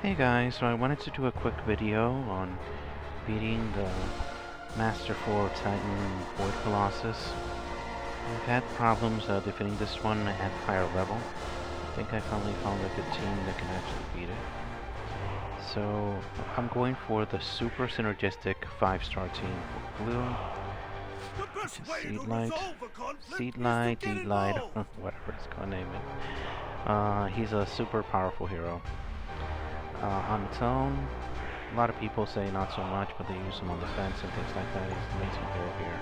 Hey guys, so I wanted to do a quick video on beating the Master 4 Titan Void Colossus. I've had problems defeating this one at higher level. I think I finally found a good team that can actually beat it. So I'm going for the super synergistic 5-star team. Blue, Seed Light, Deed Light, whatever it's gonna name it. He's a super powerful hero. On its own, a lot of people say not so much, but they use him on defense and things like that. He's an amazing hero here.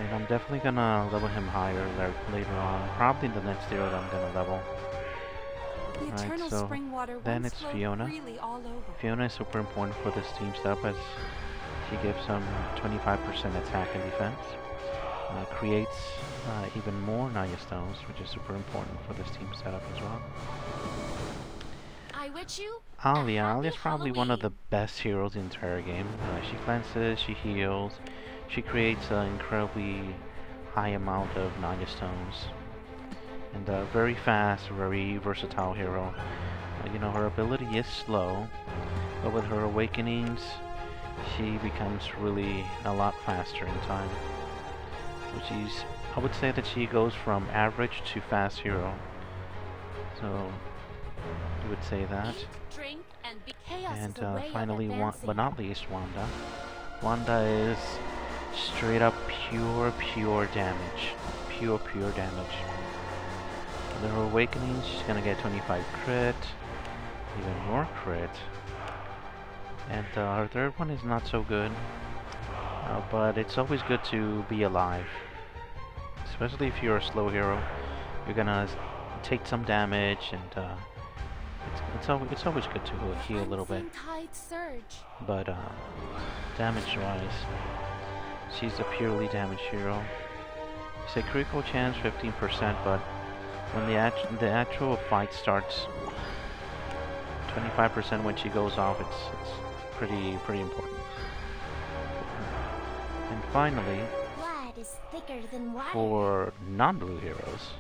And I'm definitely gonna level him higher later on. Probably the next hero that I'm gonna level. Alright, so then it's Fiona. Fiona is super important for this team setup as she gives them 25% attack and defense. Creates even more Naya Stones, which is super important for this team setup as well. Alia is probably one of the best heroes in the entire game. She cleanses, she heals, she creates an incredibly high amount of Naya Stones. And a very fast, very versatile hero. You know, her ability is slow, but with her awakenings, she becomes really a lot faster in time. So I would say that she goes from average to fast hero. So you would say that. And finally, but not least, Wanda. Wanda is straight up pure damage. Pure damage. With her awakening, she's gonna get 25 crit, even more crit. And her third one is not so good. But it's always good to be alive. Especially if you're a slow hero. You're gonna take some damage and it's always good to heal a little bit. But damage-wise, she's a purely damaged hero. It's a critical chance 15%, but when the actual fight starts, 25% when she goes off, it's pretty important. And finally, for non-blue heroes,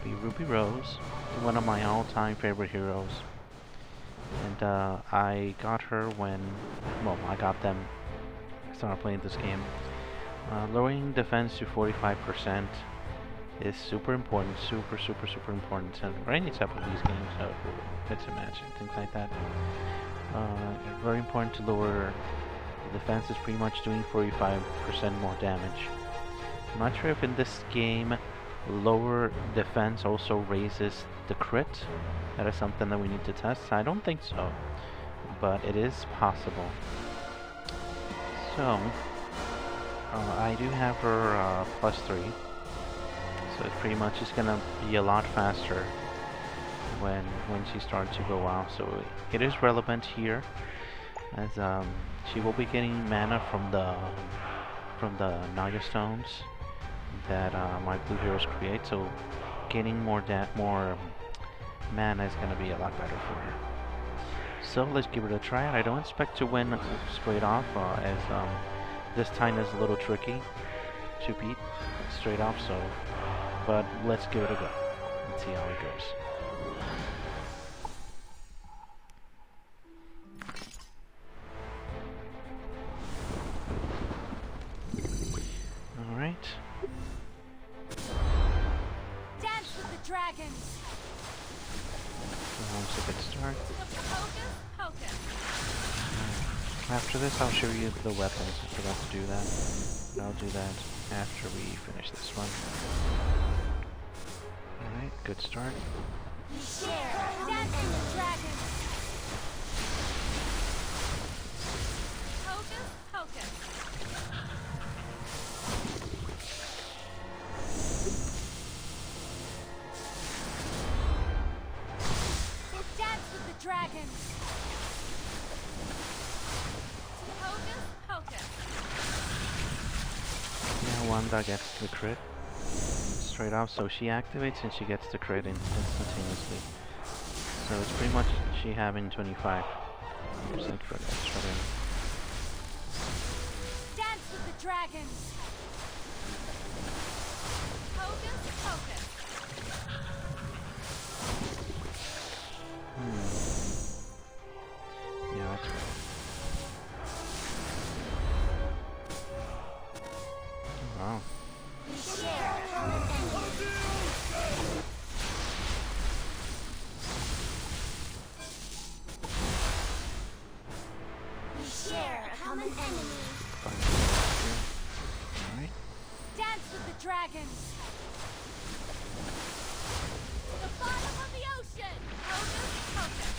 be Ruby Rose, one of my all-time favorite heroes. And I got her when, well, I got them. I started playing this game. Lowering defense to 45% is super important, super important. And for any type of these games, it's a match and things like that. Very important to lower the defense. Is pretty much doing 45% more damage. I'm not sure if in this game lower defense also raises the crit. That is something that we need to test. I don't think so, but it is possible. So I do have her +3, so it's pretty much just gonna be a lot faster when she starts to go out. So it is relevant here, as she will be getting mana from the Naya Stones that my blue heroes create, so getting more mana is going to be a lot better for her. So let's give it a try. I don't expect to win straight off, as this time is a little tricky to beat straight off, so but let's give it a go and see how it goes. Alright. Dragons. That's a good start. After this, I'll show you the weapons. I forgot to do that. But I'll do that after we finish this one. Alright, good start. Dragons. Yeah, Wanda gets the crit straight off, so she activates and she gets the crit instantaneously. So it's pretty much she having 25% crit extra in. Dance with the dragons. Hocus pocus. common enemy. Alright. Dance with the dragons. The bottom of the ocean. Hocus pocus.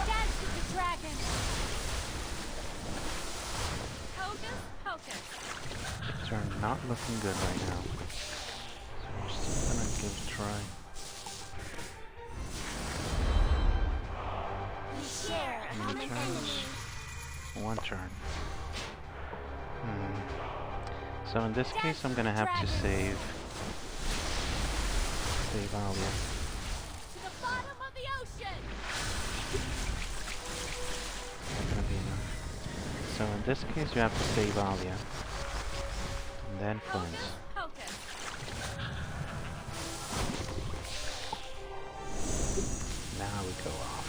Dance with the dragons. Hocus pocus. Things are not looking good right now. So we're still gonna give it a try. We share a How many common enemy. turns? One turn. So in this case, I'm gonna have to save Alia. To the bottom of the ocean. Not gonna be enough. So in this case, you have to save Alia, and then cleanse. Hocus. Now we go off.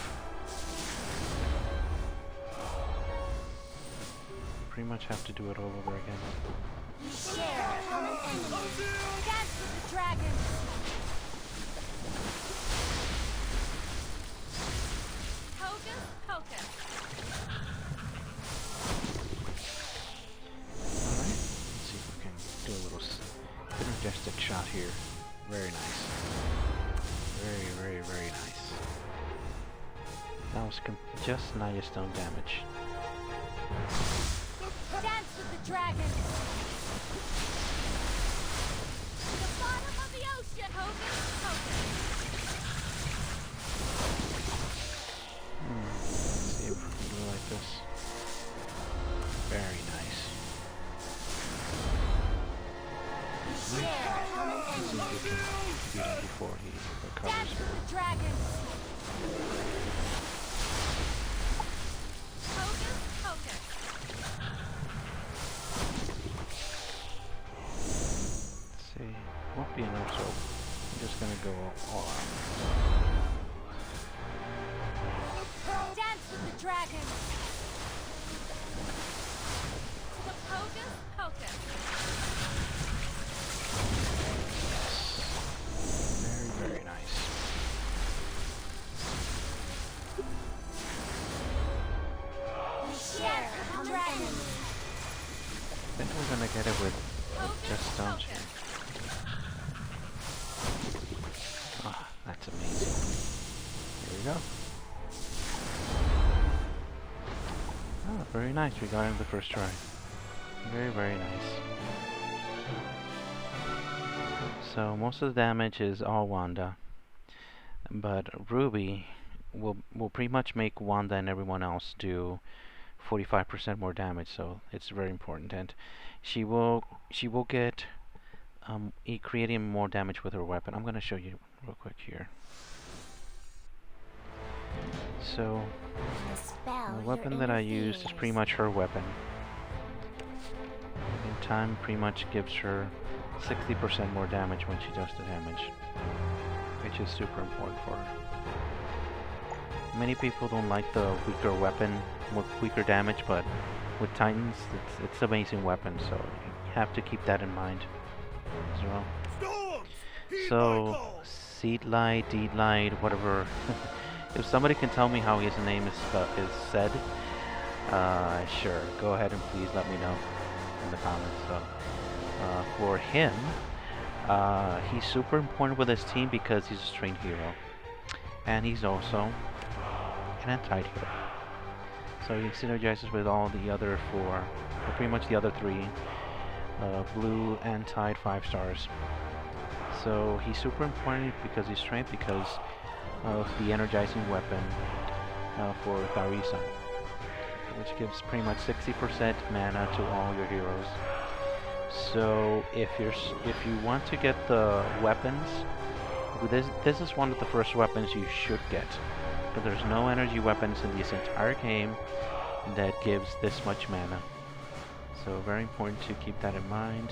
Pretty much have to do it all over again. We share a common enemy. Dance with the dragons. Hocus pocus. Alright, let's see if we can do a little synergistic shot here. Very nice. Very nice. That was just 9 stone damage. Dance with the dragons. To the bottom of the ocean. Hocus pocus. Let's see if we can do it like this. Very nice. We share a common Let's see enemy. if we can beat him before he recovers Dance here. with the dragons. Hocus pocus. Let's see. Won't be enough, so I'm just gonna go all out. Dance with the dragons. The hocus pocus. Very nice. We share a common enemy. I think we're gonna get it with just stones here. Ah, that's amazing. Here we go. Ah, very nice. We got it in the first try. Very nice. So most of the damage is all Wanda, but Ruby will pretty much make Wanda and everyone else do 45% more damage. So it's very important, and she will get creating more damage with her weapon. I'm gonna show you real quick here. So the weapon that I used is pretty much her weapon. In time, pretty much gives her 60% more damage when she does the damage, which is super important for her. Many people don't like the weaker weapon with weaker damage, but with Titans, it's an amazing weapon, so you have to keep that in mind as well. So, Seedlight, Deedlight, whatever. If somebody can tell me how his name is said, sure, go ahead and please let me know in the comments. So, for him, he's super important with his team because he's a trained hero, and he's also an anti-hero. So he synergizes with all the other 4, or pretty much the other 3, blue and Tide 5 stars. So he's super important because he's trained because of the energizing weapon for Tharisa, which gives pretty much 60% mana to all your heroes. So if you want to get the weapons, this is one of the first weapons you should get. But there's no energy weapons in this entire game that gives this much mana. So very important to keep that in mind.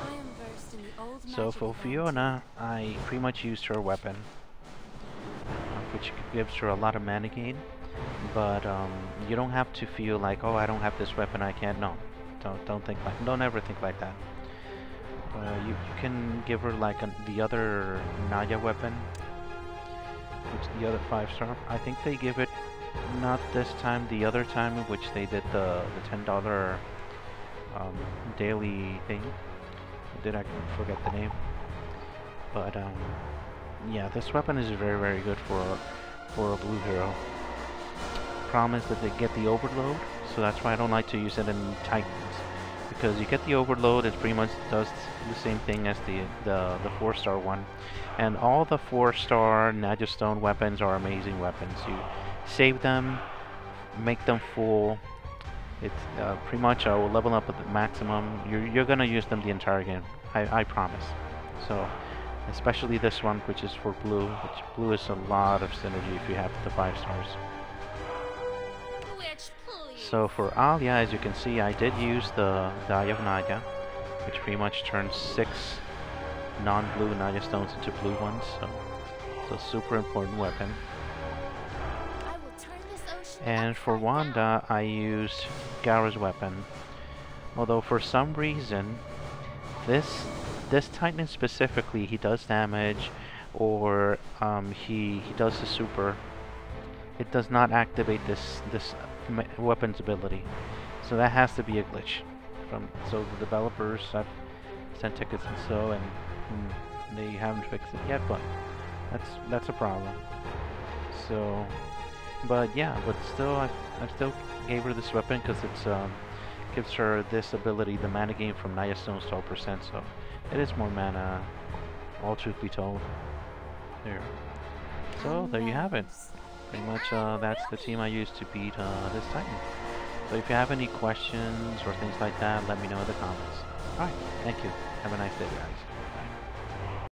I am versed in the old So magic for of Fiona, I pretty much used her weapon. which gives her a lot of mana gain. But you don't have to feel like, oh, I don't have this weapon, I can't. No, don't ever think like that. You can give her like the other Naya weapon, which the other 5-star. I think they give it not this time, the other time, in which they did the $10 daily thing. I forget the name? But yeah, this weapon is very good for a blue hero. Problem is that they get the overload, so that's why I don't like to use it in Titans, because you get the overload. It pretty much does the same thing as the 4-star one, and all the 4-star Stone weapons are amazing weapons. You save them, make them full. It's pretty much will level up at the maximum. You're gonna use them the entire game. I promise. So, especially this one, which is for blue. Which blue is a lot of synergy if you have the 5 stars. So for Alia, as you can see, I did use the Eye of Naya, which pretty much turns 6 non-blue Naya stones into blue ones. So it's a super important weapon. And for Wanda, I used Gara's weapon. Although for some reason, this Titan specifically, he does damage, or he does the super. It does not activate this weapon's ability, so that has to be a glitch. So the developers have sent tickets and they haven't fixed it yet, but that's a problem. So, but yeah, but still, I still gave her this weapon because it's gives her this ability, the mana gain from Naya Stones 12%. So it is more mana, all truth be told. There. So there you have it. Pretty much that's the team I used to beat this Titan. So if you have any questions or things like that, let me know in the comments. Alright, thank you. Have a nice day, guys.